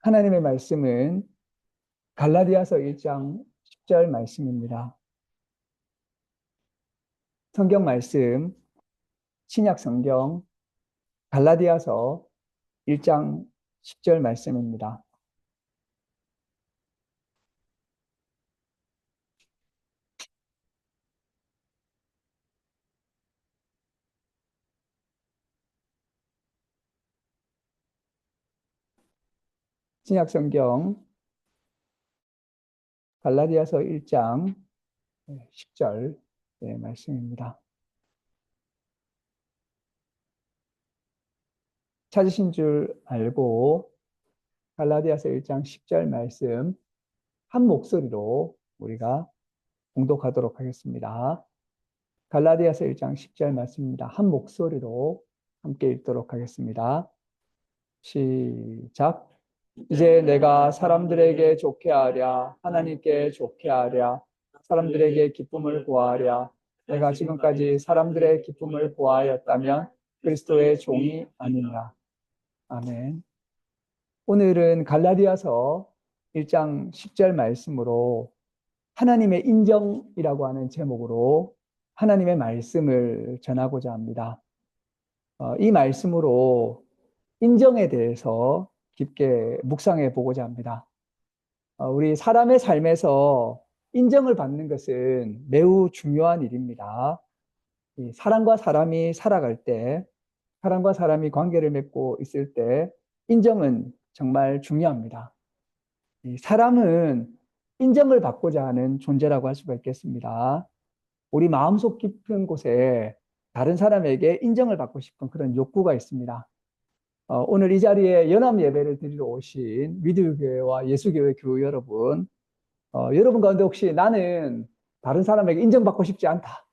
하나님의 말씀은 갈라디아서 1장 10절 말씀입니다. 성경 말씀, 신약 성경 갈라디아서 1장 10절 말씀입니다. 신약 성경 갈라디아서 1장 10절 말씀입니다. 찾으신 줄 알고 갈라디아서 1장 10절 말씀 한 목소리로 우리가 봉독하도록 하겠습니다. 갈라디아서 1장 10절 말씀입니다. 한 목소리로 함께 읽도록 하겠습니다. 시작. 이제 내가 사람들에게 좋게 하랴, 하나님께 좋게 하랴, 사람들에게 기쁨을 구하랴. 내가 지금까지 사람들의 기쁨을 구하였다면 그리스도의 종이 아니냐. 아멘. 오늘은 갈라디아서 1장 10절 말씀으로 하나님의 인정이라고 하는 제목으로 하나님의 말씀을 전하고자 합니다. 이 말씀으로 인정에 대해서 깊게 묵상해 보고자 합니다. 우리 사람의 삶에서 인정을 받는 것은 매우 중요한 일입니다. 사람과 사람이 살아갈 때, 사람과 사람이 관계를 맺고 있을 때 인정은 정말 중요합니다. 사람은 인정을 받고자 하는 존재라고 할 수가 있겠습니다. 우리 마음속 깊은 곳에 다른 사람에게 인정을 받고 싶은 그런 욕구가 있습니다. 오늘 이 자리에 연합 예배를 드리러 오신 미드교회와 예수교회 교우 여러분, 여러분 가운데 혹시 나는 다른 사람에게 인정받고 싶지 않다,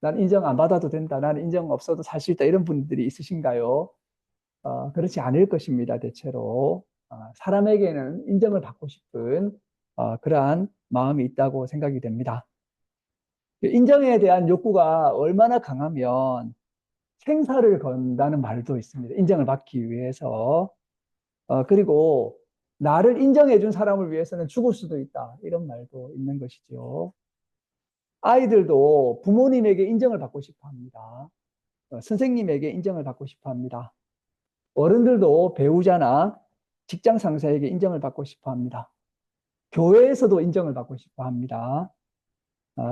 난 인정 안 받아도 된다, 나는 인정 없어도 살 수 있다, 이런 분들이 있으신가요? 그렇지 않을 것입니다. 대체로 사람에게는 인정을 받고 싶은 그러한 마음이 있다고 생각이 됩니다. 인정에 대한 욕구가 얼마나 강하면 생사를 건다는 말도 있습니다. 인정을 받기 위해서. 그리고 나를 인정해 준 사람을 위해서는 죽을 수도 있다, 이런 말도 있는 것이죠. 아이들도 부모님에게 인정을 받고 싶어 합니다. 선생님에게 인정을 받고 싶어 합니다. 어른들도 배우자나 직장 상사에게 인정을 받고 싶어 합니다. 교회에서도 인정을 받고 싶어 합니다.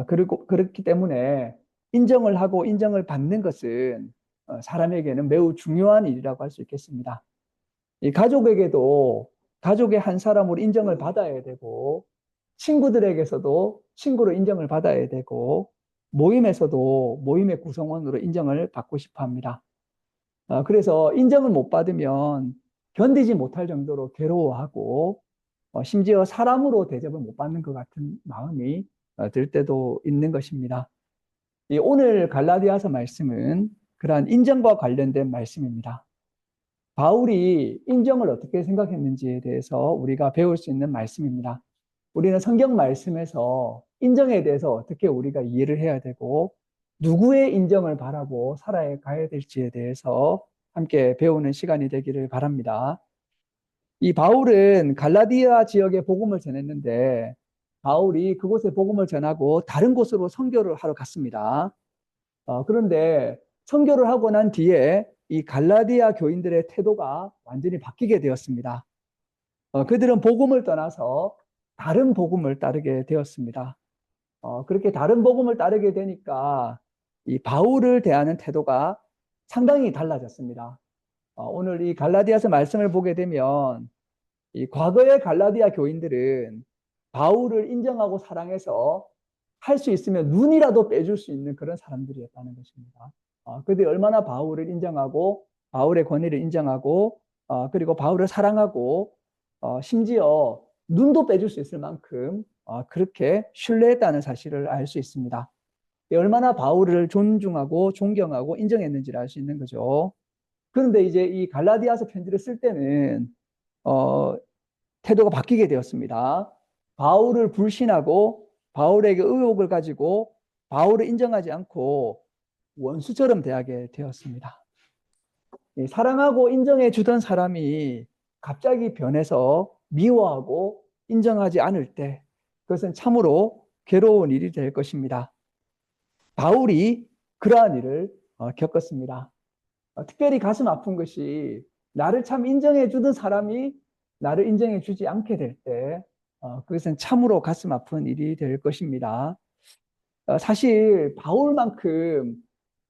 그리고 그렇기 때문에 인정을 하고 인정을 받는 것은 사람에게는 매우 중요한 일이라고 할 수 있겠습니다. 이 가족에게도 가족의 한 사람으로 인정을 받아야 되고, 친구들에게서도 친구로 인정을 받아야 되고, 모임에서도 모임의 구성원으로 인정을 받고 싶어 합니다. 그래서 인정을 못 받으면 견디지 못할 정도로 괴로워하고, 심지어 사람으로 대접을 못 받는 것 같은 마음이 들 때도 있는 것입니다. 오늘 갈라디아서 말씀은 그러한 인정과 관련된 말씀입니다. 바울이 인정을 어떻게 생각했는지에 대해서 우리가 배울 수 있는 말씀입니다. 우리는 성경 말씀에서 인정에 대해서 어떻게 우리가 이해를 해야 되고, 누구의 인정을 바라고 살아가야 될지에 대해서 함께 배우는 시간이 되기를 바랍니다. 이 바울은 갈라디아 지역에 복음을 전했는데, 바울이 그곳에 복음을 전하고 다른 곳으로 선교를 하러 갔습니다. 그런데 선교를 하고 난 뒤에 이 갈라디아 교인들의 태도가 완전히 바뀌게 되었습니다. 그들은 복음을 떠나서 다른 복음을 따르게 되었습니다. 그렇게 다른 복음을 따르게 되니까 이 바울을 대하는 태도가 상당히 달라졌습니다. 오늘 이 갈라디아서 말씀을 보게 되면 이 과거의 갈라디아 교인들은 바울을 인정하고 사랑해서 할 수 있으면 눈이라도 빼줄 수 있는 그런 사람들이었다는 것입니다. 그들이 얼마나 바울을 인정하고 바울의 권위를 인정하고 그리고 바울을 사랑하고 심지어 눈도 빼줄 수 있을 만큼 그렇게 신뢰했다는 사실을 알 수 있습니다. 얼마나 바울을 존중하고 존경하고 인정했는지를 알 수 있는 거죠. 그런데 이제 이 갈라디아서 편지를 쓸 때는 태도가 바뀌게 되었습니다. 바울을 불신하고 바울에게 의혹을 가지고 바울을 인정하지 않고 원수처럼 대하게 되었습니다. 사랑하고 인정해 주던 사람이 갑자기 변해서 미워하고 인정하지 않을 때 그것은 참으로 괴로운 일이 될 것입니다. 바울이 그러한 일을 겪었습니다. 특별히 가슴 아픈 것이 나를 참 인정해 주던 사람이 나를 인정해 주지 않게 될 때, 그것은 참으로 가슴 아픈 일이 될 것입니다. 사실 바울만큼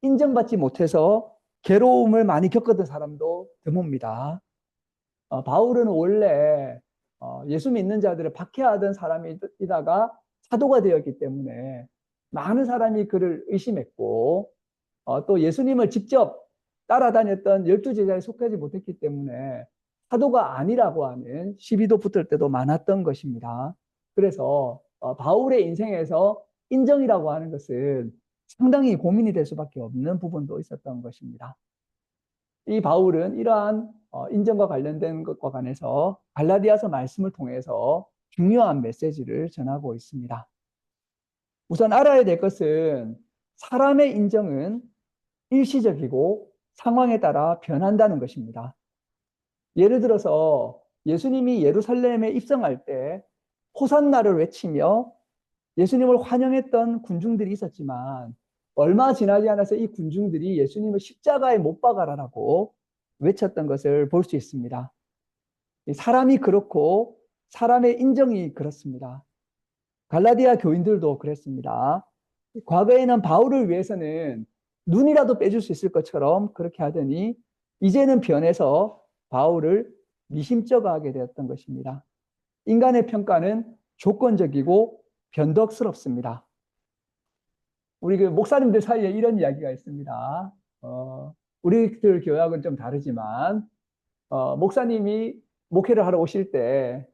인정받지 못해서 괴로움을 많이 겪었던 사람도 드뭅니다. 바울은 원래 예수 믿는 자들을 박해하던 사람이다가 사도가 되었기 때문에 많은 사람이 그를 의심했고, 또 예수님을 직접 따라다녔던 12제자에 속하지 못했기 때문에 사도가 아니라고 하는 시비도 붙을 때도 많았던 것입니다. 그래서 바울의 인생에서 인정이라고 하는 것은 상당히 고민이 될 수밖에 없는 부분도 있었던 것입니다. 이 바울은 이러한 인정과 관련된 것과 관해서 갈라디아서 말씀을 통해서 중요한 메시지를 전하고 있습니다. 우선 알아야 될 것은 사람의 인정은 일시적이고 상황에 따라 변한다는 것입니다. 예를 들어서 예수님이 예루살렘에 입성할 때 호산나를 외치며 예수님을 환영했던 군중들이 있었지만 얼마 지나지 않아서 이 군중들이 예수님을 십자가에 못 박아라라고 외쳤던 것을 볼 수 있습니다. 사람이 그렇고 사람의 인정이 그렇습니다. 갈라디아 교인들도 그랬습니다. 과거에는 바울을 위해서는 눈이라도 빼줄 수 있을 것처럼 그렇게 하더니 이제는 변해서 바울을 미심쩍어하게 되었던 것입니다. 인간의 평가는 조건적이고 변덕스럽습니다. 우리 그 목사님들 사이에 이런 이야기가 있습니다. 우리들 교학은 좀 다르지만 목사님이 목회를 하러 오실 때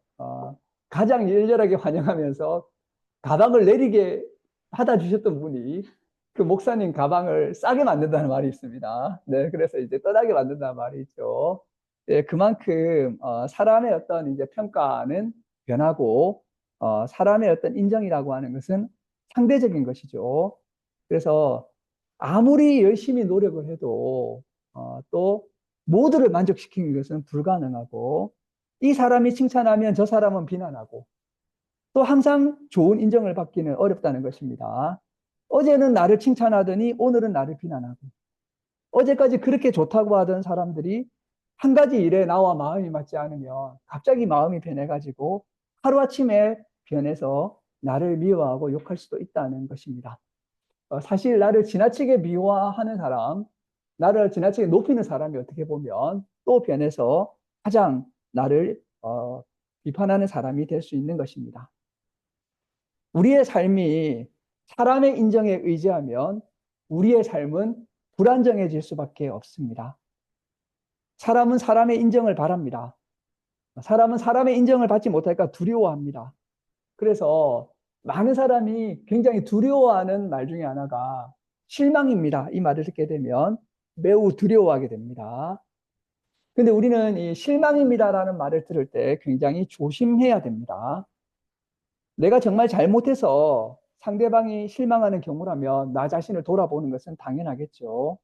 가장 열렬하게 환영하면서 가방을 내리게 받아주셨던 분이 그 목사님 가방을 싸게 만든다는 말이 있습니다. 네, 그래서 이제 떠나게 만든다는 말이 있죠. 네, 그만큼 사람의 어떤 이제 평가는 변하고 사람의 어떤 인정이라고 하는 것은 상대적인 것이죠. 그래서 아무리 열심히 노력을 해도 또 모두를 만족시키는 것은 불가능하고 이 사람이 칭찬하면 저 사람은 비난하고 또 항상 좋은 인정을 받기는 어렵다는 것입니다. 어제는 나를 칭찬하더니 오늘은 나를 비난하고 어제까지 그렇게 좋다고 하던 사람들이 한 가지 일에 나와 마음이 맞지 않으면 갑자기 마음이 변해가지고 하루아침에 변해서 나를 미워하고 욕할 수도 있다는 것입니다. 사실 나를 지나치게 미워하는 사람, 나를 지나치게 높이는 사람이 어떻게 보면 또 변해서 가장 나를 비판하는 사람이 될 수 있는 것입니다. 우리의 삶이 사람의 인정에 의지하면 우리의 삶은 불안정해질 수밖에 없습니다. 사람은 사람의 인정을 바랍니다. 사람은 사람의 인정을 받지 못할까 두려워합니다. 그래서 많은 사람이 굉장히 두려워하는 말 중에 하나가 실망입니다. 이 말을 듣게 되면 매우 두려워하게 됩니다. 근데 우리는 이 실망입니다라는 말을 들을 때 굉장히 조심해야 됩니다. 내가 정말 잘못해서 상대방이 실망하는 경우라면 나 자신을 돌아보는 것은 당연하겠죠.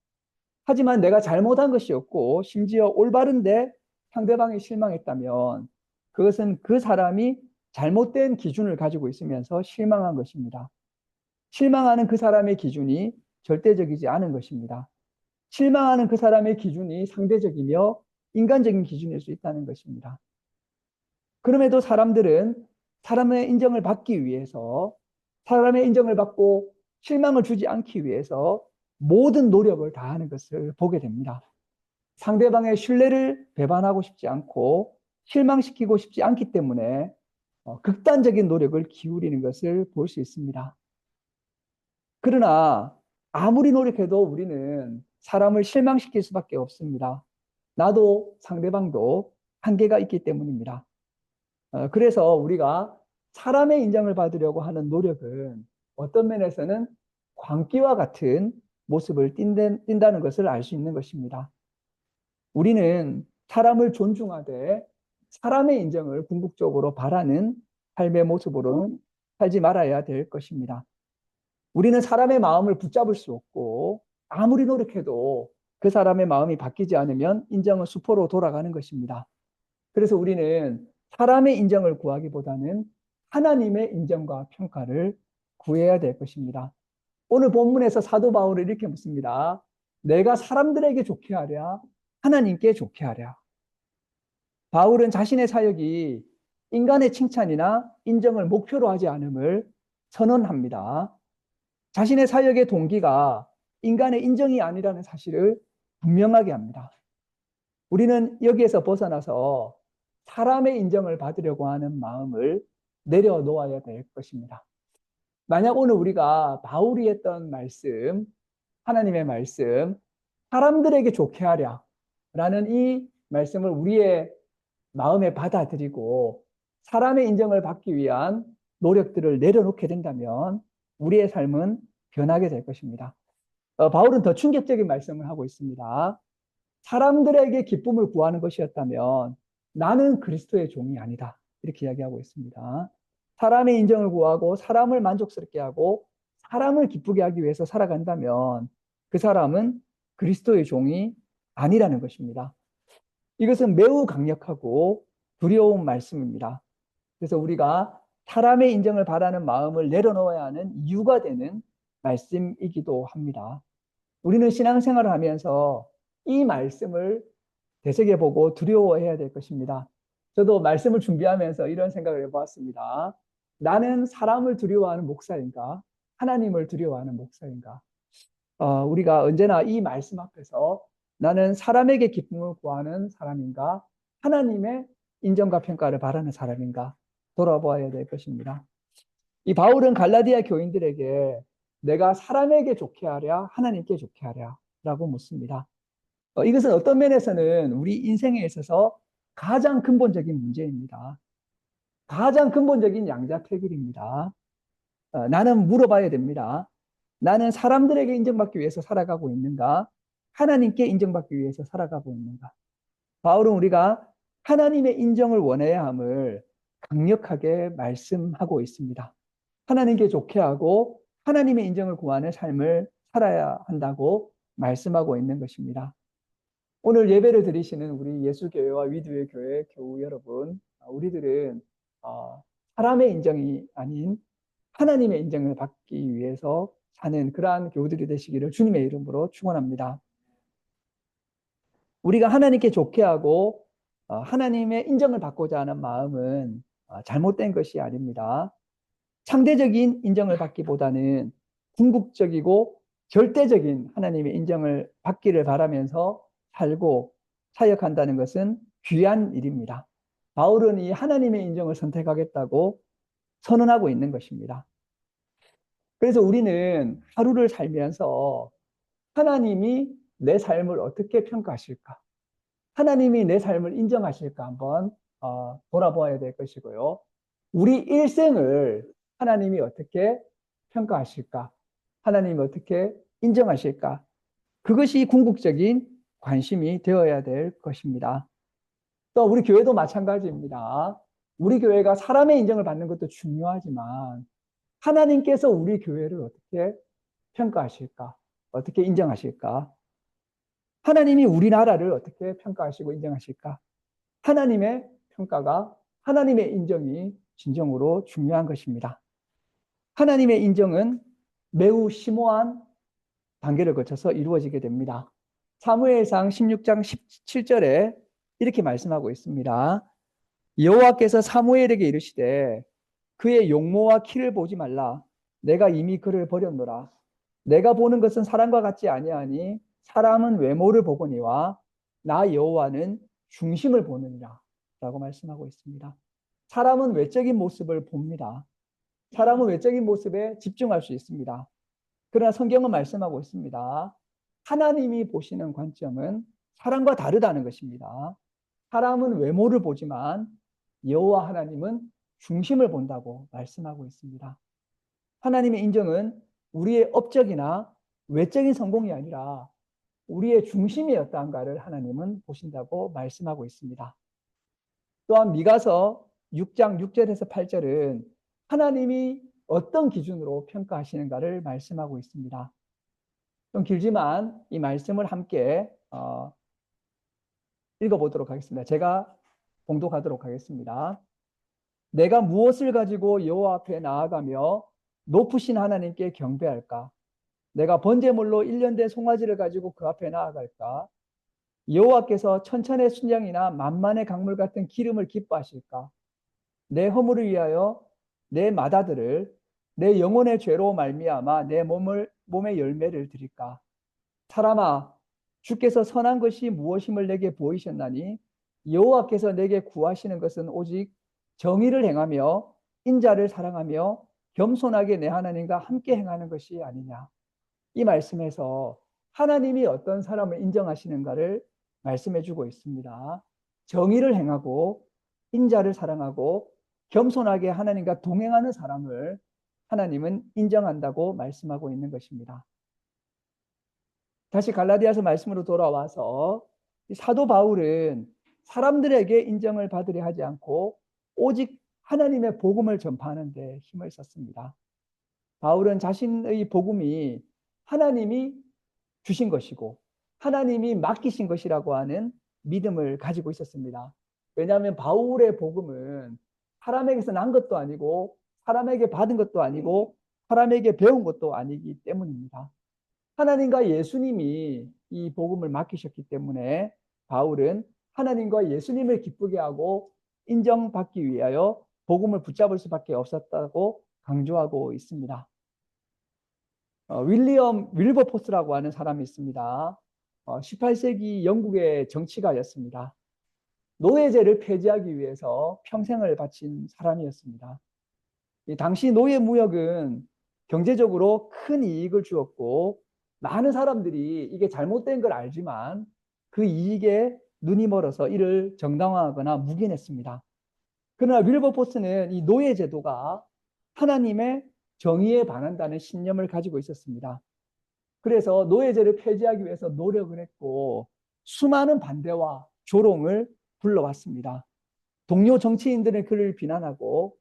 하지만 내가 잘못한 것이었고 심지어 올바른데 상대방이 실망했다면 그것은 그 사람이 잘못된 기준을 가지고 있으면서 실망한 것입니다. 실망하는 그 사람의 기준이 절대적이지 않은 것입니다. 실망하는 그 사람의 기준이 상대적이며 인간적인 기준일 수 있다는 것입니다. 그럼에도 사람들은 사람의 인정을 받기 위해서 사람의 인정을 받고 실망을 주지 않기 위해서 모든 노력을 다하는 것을 보게 됩니다. 상대방의 신뢰를 배반하고 싶지 않고 실망시키고 싶지 않기 때문에 극단적인 노력을 기울이는 것을 볼 수 있습니다. 그러나 아무리 노력해도 우리는 사람을 실망시킬 수밖에 없습니다. 나도 상대방도 한계가 있기 때문입니다. 그래서 우리가 사람의 인정을 받으려고 하는 노력은 어떤 면에서는 광기와 같은 모습을 띈다는 것을 알 수 있는 것입니다. 우리는 사람을 존중하되 사람의 인정을 궁극적으로 바라는 삶의 모습으로는 살지 말아야 될 것입니다. 우리는 사람의 마음을 붙잡을 수 없고 아무리 노력해도 그 사람의 마음이 바뀌지 않으면 인정은 수포로 돌아가는 것입니다. 그래서 우리는 사람의 인정을 구하기보다는 하나님의 인정과 평가를 구해야 될 것입니다. 오늘 본문에서 사도 바울은 이렇게 묻습니다. 내가 사람들에게 좋게 하랴, 하나님께 좋게 하랴. 바울은 자신의 사역이 인간의 칭찬이나 인정을 목표로 하지 않음을 선언합니다. 자신의 사역의 동기가 인간의 인정이 아니라는 사실을 분명하게 합니다. 우리는 여기에서 벗어나서 사람의 인정을 받으려고 하는 마음을 내려놓아야 될 것입니다. 만약 오늘 우리가 바울이 했던 말씀, 하나님의 말씀, 사람들에게 좋게 하랴 라는 이 말씀을 우리의 마음에 받아들이고 사람의 인정을 받기 위한 노력들을 내려놓게 된다면 우리의 삶은 변하게 될 것입니다. 바울은 더 충격적인 말씀을 하고 있습니다. 사람들에게 기쁨을 구하는 것이었다면 나는 그리스도의 종이 아니다. 이렇게 이야기하고 있습니다. 사람의 인정을 구하고 사람을 만족스럽게 하고 사람을 기쁘게 하기 위해서 살아간다면 그 사람은 그리스도의 종이 아니라는 것입니다. 이것은 매우 강력하고 두려운 말씀입니다. 그래서 우리가 사람의 인정을 바라는 마음을 내려놓아야 하는 이유가 되는 말씀이기도 합니다. 우리는 신앙생활을 하면서 이 말씀을 되새겨보고 두려워해야 될 것입니다. 저도 말씀을 준비하면서 이런 생각을 해보았습니다. 나는 사람을 두려워하는 목사인가? 하나님을 두려워하는 목사인가? 우리가 언제나 이 말씀 앞에서 나는 사람에게 기쁨을 구하는 사람인가? 하나님의 인정과 평가를 바라는 사람인가? 돌아보아야 될 것입니다. 이 바울은 갈라디아 교인들에게 내가 사람에게 좋게 하랴, 하나님께 좋게 하랴 라고 묻습니다. 이것은 어떤 면에서는 우리 인생에 있어서 가장 근본적인 문제입니다. 가장 근본적인 양자택일입니다. 나는 물어봐야 됩니다. 나는 사람들에게 인정받기 위해서 살아가고 있는가? 하나님께 인정받기 위해서 살아가고 있는가? 바울은 우리가 하나님의 인정을 원해야 함을 강력하게 말씀하고 있습니다. 하나님께 좋게 하고 하나님의 인정을 구하는 삶을 살아야 한다고 말씀하고 있는 것입니다. 오늘 예배를 드리시는 우리 예수교회와 위드웨이 교회 교우 여러분, 우리들은 사람의 인정이 아닌 하나님의 인정을 받기 위해서 사는 그러한 교우들이 되시기를 주님의 이름으로 축원합니다. 우리가 하나님께 좋게 하고 하나님의 인정을 받고자 하는 마음은 잘못된 것이 아닙니다. 상대적인 인정을 받기보다는 궁극적이고 절대적인 하나님의 인정을 받기를 바라면서 살고 사역한다는 것은 귀한 일입니다. 바울은 이 하나님의 인정을 선택하겠다고 선언하고 있는 것입니다. 그래서 우리는 하루를 살면서 하나님이 내 삶을 어떻게 평가하실까? 하나님이 내 삶을 인정하실까? 한번 돌아보아야 될 것이고요. 우리 일생을 하나님이 어떻게 평가하실까? 하나님이 어떻게 인정하실까? 그것이 궁극적인 관심이 되어야 될 것입니다. 또 우리 교회도 마찬가지입니다. 우리 교회가 사람의 인정을 받는 것도 중요하지만 하나님께서 우리 교회를 어떻게 평가하실까? 어떻게 인정하실까? 하나님이 우리나라를 어떻게 평가하시고 인정하실까? 하나님의 평가가, 하나님의 인정이 진정으로 중요한 것입니다. 하나님의 인정은 매우 심오한 단계를 거쳐서 이루어지게 됩니다. 사무엘상 16장 17절에 이렇게 말씀하고 있습니다. 여호와께서 사무엘에게 이르시되 그의 용모와 키를 보지 말라. 내가 이미 그를 버렸노라. 내가 보는 것은 사람과 같지 아니하니 사람은 외모를 보거니와 나 여호와는 중심을 보느니라 라고 말씀하고 있습니다. 사람은 외적인 모습을 봅니다. 사람은 외적인 모습에 집중할 수 있습니다. 그러나 성경은 말씀하고 있습니다. 하나님이 보시는 관점은 사람과 다르다는 것입니다. 사람은 외모를 보지만 여호와 하나님은 중심을 본다고 말씀하고 있습니다. 하나님의 인정은 우리의 업적이나 외적인 성공이 아니라 우리의 중심이 어떠한가를 하나님은 보신다고 말씀하고 있습니다. 또한 미가서 6장 6절에서 8절은 하나님이 어떤 기준으로 평가하시는가를 말씀하고 있습니다. 좀 길지만 이 말씀을 함께 읽어보도록 하겠습니다. 제가 봉독하도록 하겠습니다. 내가 무엇을 가지고 여호와 앞에 나아가며 높으신 하나님께 경배할까? 내가 번제물로 1년 된 송아지를 가지고 그 앞에 나아갈까? 여호와께서 천천의 순양이나 만만의 강물 같은 기름을 기뻐하실까? 내 허물을 위하여 내 맏아들을 내 영혼의 죄로 말미암아 내 몸의 열매를 드릴까? 사람아, 주께서 선한 것이 무엇임을 내게 보이셨나니 여호와께서 내게 구하시는 것은 오직 정의를 행하며 인자를 사랑하며 겸손하게 내 하나님과 함께 행하는 것이 아니냐. 이 말씀에서 하나님이 어떤 사람을 인정하시는가를 말씀해 주고 있습니다. 정의를 행하고 인자를 사랑하고 겸손하게 하나님과 동행하는 사람을 하나님은 인정한다고 말씀하고 있는 것입니다. 다시 갈라디아서 말씀으로 돌아와서 사도 바울은 사람들에게 인정을 받으려 하지 않고 오직 하나님의 복음을 전파하는 데 힘을 썼습니다. 바울은 자신의 복음이 하나님이 주신 것이고 하나님이 맡기신 것이라고 하는 믿음을 가지고 있었습니다. 왜냐하면 바울의 복음은 사람에게서 난 것도 아니고 사람에게 받은 것도 아니고 사람에게 배운 것도 아니기 때문입니다. 하나님과 예수님이 이 복음을 맡기셨기 때문에 바울은 하나님과 예수님을 기쁘게 하고 인정받기 위하여 복음을 붙잡을 수밖에 없었다고 강조하고 있습니다. 윌리엄 윌버포스라고 하는 사람이 있습니다. 18세기 영국의 정치가였습니다. 노예제를 폐지하기 위해서 평생을 바친 사람이었습니다. 당시 노예 무역은 경제적으로 큰 이익을 주었고 많은 사람들이 이게 잘못된 걸 알지만 그 이익에 눈이 멀어서 이를 정당화하거나 묵인했습니다. 그러나 윌버포스는 이 노예제도가 하나님의 정의에 반한다는 신념을 가지고 있었습니다. 그래서 노예제를 폐지하기 위해서 노력을 했고 수많은 반대와 조롱을 불러왔습니다. 동료 정치인들은 그를 비난하고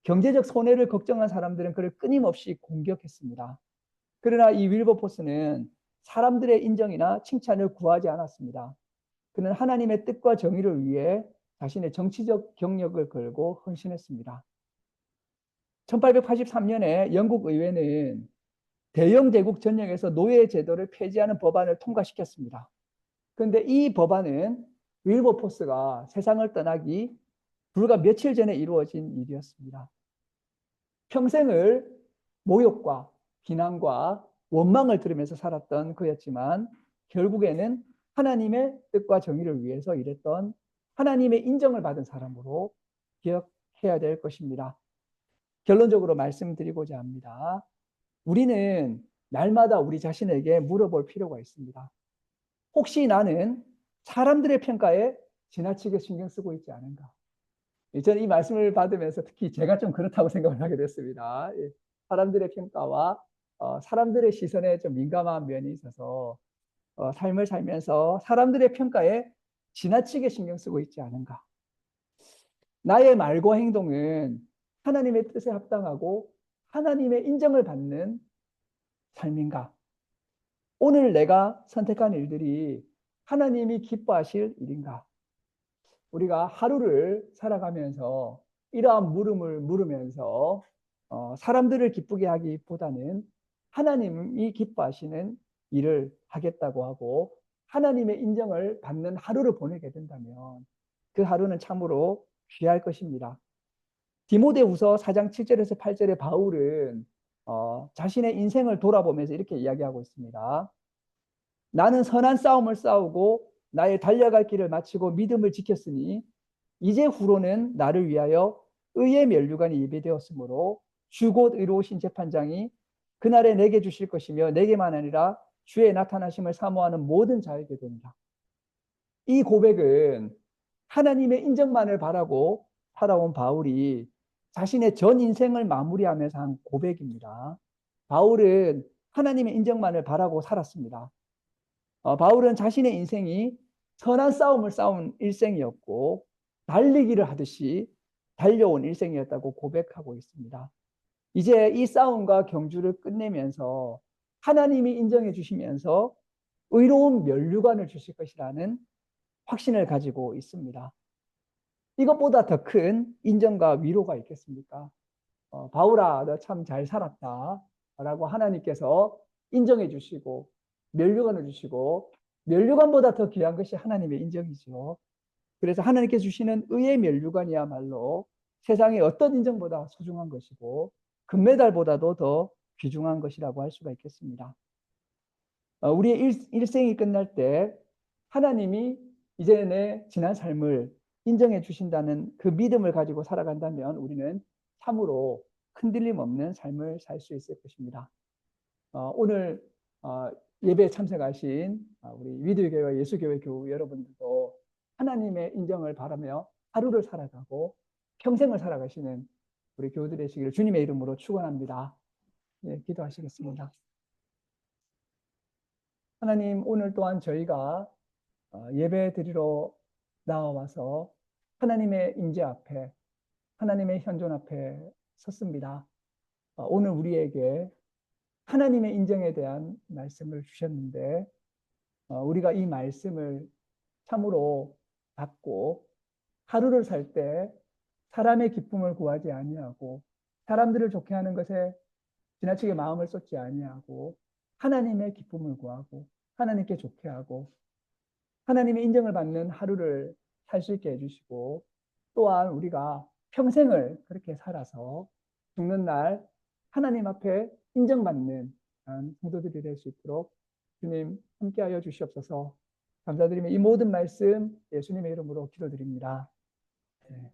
경제적 손해를 걱정한 사람들은 그를 끊임없이 공격했습니다. 그러나 이 윌버포스는 사람들의 인정이나 칭찬을 구하지 않았습니다. 그는 하나님의 뜻과 정의를 위해 자신의 정치적 경력을 걸고 헌신했습니다. 1883년에 영국 의회는 대영 제국 전역에서 노예 제도를 폐지하는 법안을 통과시켰습니다. 그런데 이 법안은 윌버포스가 세상을 떠나기 불과 며칠 전에 이루어진 일이었습니다. 평생을 모욕과 비난과 원망을 들으면서 살았던 그였지만 결국에는 하나님의 뜻과 정의를 위해서 일했던 하나님의 인정을 받은 사람으로 기억해야 될 것입니다. 결론적으로 말씀드리고자 합니다. 우리는 날마다 우리 자신에게 물어볼 필요가 있습니다. 혹시 나는 사람들의 평가에 지나치게 신경 쓰고 있지 않은가? 저는 이 말씀을 받으면서 특히 제가 좀 그렇다고 생각을 하게 됐습니다. 사람들의 평가와 사람들의 시선에 좀 민감한 면이 있어서 삶을 살면서 사람들의 평가에 지나치게 신경 쓰고 있지 않은가? 나의 말과 행동은 하나님의 뜻에 합당하고 하나님의 인정을 받는 삶인가? 오늘 내가 선택한 일들이 하나님이 기뻐하실 일인가? 우리가 하루를 살아가면서 이러한 물음을 물으면서 사람들을 기쁘게 하기보다는 하나님이 기뻐하시는 일을 하겠다고 하고 하나님의 인정을 받는 하루를 보내게 된다면 그 하루는 참으로 귀할 것입니다. 디모데후서 4장 7절에서 8절에 바울은 자신의 인생을 돌아보면서 이렇게 이야기하고 있습니다. 나는 선한 싸움을 싸우고 나의 달려갈 길을 마치고 믿음을 지켰으니 이제 후로는 나를 위하여 의의 면류관이 예비되었으므로 주 곧 의로우신 재판장이 그날에 내게 주실 것이며 내게만 아니라 주의 나타나심을 사모하는 모든 자에게 됩니다. 이 고백은 하나님의 인정만을 바라고 살아온 바울이 자신의 전 인생을 마무리하면서 한 고백입니다. 바울은 하나님의 인정만을 바라고 살았습니다. 바울은 자신의 인생이 선한 싸움을 싸운 일생이었고 달리기를 하듯이 달려온 일생이었다고 고백하고 있습니다. 이제 이 싸움과 경주를 끝내면서 하나님이 인정해 주시면서 의로운 면류관을 주실 것이라는 확신을 가지고 있습니다. 이것보다 더 큰 인정과 위로가 있겠습니까? 바울아, 너 참 잘 살았다. 라고 하나님께서 인정해 주시고, 면류관을 주시고, 면류관보다 더 귀한 것이 하나님의 인정이죠. 그래서 하나님께서 주시는 의의 면류관이야말로 세상의 어떤 인정보다 소중한 것이고, 금메달보다도 더 귀중한 것이라고 할 수가 있겠습니다. 우리의 일생이 끝날 때 하나님이 이제 내 지난 삶을 인정해 주신다는 그 믿음을 가지고 살아간다면 우리는 참으로 흔들림 없는 삶을 살 수 있을 것입니다. 오늘 예배에 참석하신 우리 위드교회와 예수교회 교우 여러분들도 하나님의 인정을 바라며 하루를 살아가고 평생을 살아가시는 우리 교우들 되시기를 주님의 이름으로 축원합니다. 예, 기도하시겠습니다. 하나님, 오늘 또한 저희가 예배 드리러 나와서 하나님의 임재 앞에, 하나님의 현존 앞에 섰습니다. 오늘 우리에게 하나님의 인정에 대한 말씀을 주셨는데, 우리가 이 말씀을 참으로 받고 하루를 살 때 사람의 기쁨을 구하지 아니하고 사람들을 좋게 하는 것에 지나치게 마음을 쏟지 아니하고 하나님의 기쁨을 구하고 하나님께 좋게 하고 하나님의 인정을 받는 하루를 살 수 있게 해주시고 또한 우리가 평생을 그렇게 살아서 죽는 날 하나님 앞에 인정받는 성도들이 될 수 있도록 주님 함께하여 주시옵소서. 감사드리며 이 모든 말씀 예수님의 이름으로 기도드립니다. 네.